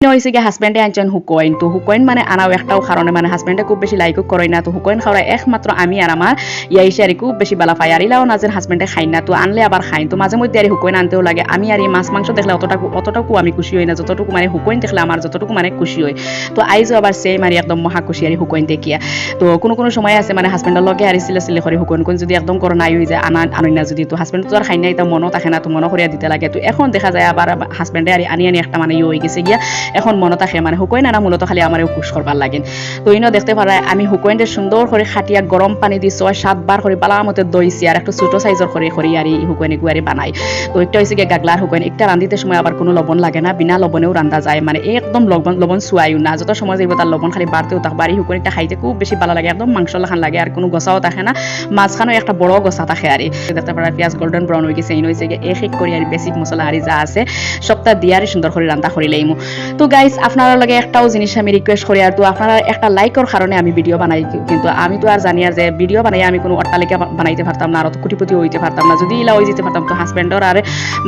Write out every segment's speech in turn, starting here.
হয়েছে গিয়ে হাজব্যান্ডে আনছেন হুকোইন। তো হুকোইন মানে আনাও একটাও কারণে মানে হাজব্যান্ডে খুব বেশি লাইকও করে না। তো হুকোইন খাওয়া একমাত্র আমি আর আমার ইয়াইসে আর খুব বেশি বালা পাই। আর ইলাও না যে হাজব্যান্ডে খাই না, তো আনলে আবার খাই। তো মাঝে মধ্যে আর হুকোইন আনতেও লাগে। আমি আর এই মাছ মাংস দেখলে অতটাকু আমি খুশি হই না, যতটুকু মানে হুকোইন দেখলে আমার যতটুকু মানে খুশি হই। তো আইজও আবার সেম আর একদম মহা খুশি আর হুকোইন দেখিয়া। তো কোনো সময় আছে মানে হাজব্যান্ডের লগে আর সিলে করে হুকোইন কোন যদি একদম করো নাই হয়ে যায় আনই না যদি, তো হাজব্যান্ড তো আর খাই নাই, তো মনও থাকে না, তো মনও করিয়া দিতে লাগে। তো এখন দেখা যায় আবার হাজব্যান্ডে আর আনি একটা মানে হয়ে গেছে গিয়া এখন মনে থাকে মানে হুকোইন আনা মূলত খালি আমার খুশ করবার লাগে। তো ইনো দেখতে পারা আমি হুকোইনটা সুন্দর করে খাটিয়া গরম পানি দি 6-7 বার করে বালা মতো দইছি আর একটু ছোট সাইজের করে আর এই হুকোইন গুয়ারি বানাই। তো একটা হয়েছে গিয়ে গাগলার হুকোইন, একটা রান্ধিতে সময় আবার কোনো লবণ লাগে না, বিনা লবণেও রান্ধা যায়, মানে একদম লবণ চুয়াইও না, যত সময় যাইব তার লবণ খালি বাড়তেও থাকবে। আর এই হুকোইনটা খাইতে খুব বেশি ভালো লাগে, একদম মাংস লাখান লাগে আর কোনো গোসাও থাকে না, মাঝখানেও একটা বড় গোসা থাকে। আর দেখতে পারা পেঁয়াজ গোল্ডেন ব্রাউন হয়ে গেছে, ইনো হয়েছে গিয়ে এক করে আর বেসিক মশলা আর যা আছে সবটা দিয়ে আর সুন্দর করে রান্না করে লাইমু। তো গাইস আপনারা লাগে একটাও জিনিস আমি রিকোয়েস্ট করি, আর তো আপনারা একটা লাইকের কারণে আমি ভিডিও বানাই, কিন্তু আমি তো আর জানি আর যে ভিডিও বানাই আমি কোনো অট্টালিকা বানাইতে পারতাম না, আর অত কোটিপতি হইতে পারতাম না। যদি ইলা হয়ে যেতে পারতাম তো হাজব্যান্ডর আর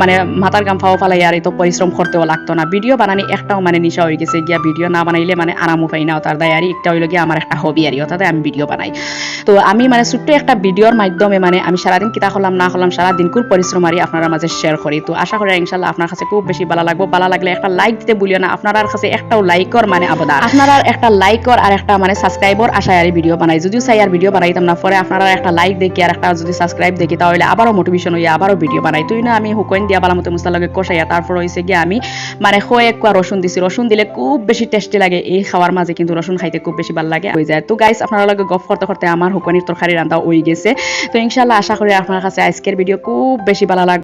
মানে মাথার গাম ফাও ফালাই আর এত পরিশ্রম করতেও লাগতো না। ভিডিও বানানি একটাও মানে নিশা হয়ে গেছে গিয়া, ভিডিও না বানাইলে মানে আরামও পাই না, তার দায় আর একটা হইল গিয়ে আমার একটা হবি আর অর্থাৎ আমি ভিডিও বানাই। তো আমি মানে ছোট্ট একটা ভিডিওর মাধ্যমে মানে আমি সারাদিন কিতা করলাম না করলাম সারাদিন খুব পরিশ্রম আর আপনার মাঝে শেয়ার করি। তো আশা করি ইনশাল্লাহ আপনার কাছে খুব বেশি ভালো লাগবে। ভালো লাগলে একটা লাইক দিতে ভুলিও না, আপনার কাছে একটাও লাইকর মানে আবদার, আপনারা একটা লাইকর আর একটা মানে সাবস্ক্রাইবার আশায় আর ভিডিও বানাই। যদিও চাই আর ভিডিও বানাইতাম না, পরে আপনারা একটা লাইক দেখি আর একটা যদি সাবস্ক্রাইব দেখি তাহলে আবারও মোটিভেশন হইয়া আবারও ভিডিও বানাই। তুই না আমি হুকোইন দিয়া বালা মতো মুস্তার লগে কষাইয়া তারপর হয়েছে গিয়ে আমি মানে কয়েক কোয়া রসুন দিছি, রসুন দিলে খুব বেশি টেস্টি লাগে এই খাওয়ার মাঝে, কিন্তু রসুন খাইতে খুব বেশি ভালো লাগে হয়ে যায়। তো গাইস আপনারা লগে গপ করতে করতে আমার হুকোইনের তরকারি রান্না হয়ে গেছে। তো ইনশাল্লাহ আশা করি আপনার কাছে আজকের ভিডিও খুব বেশি ভালো লাগবে।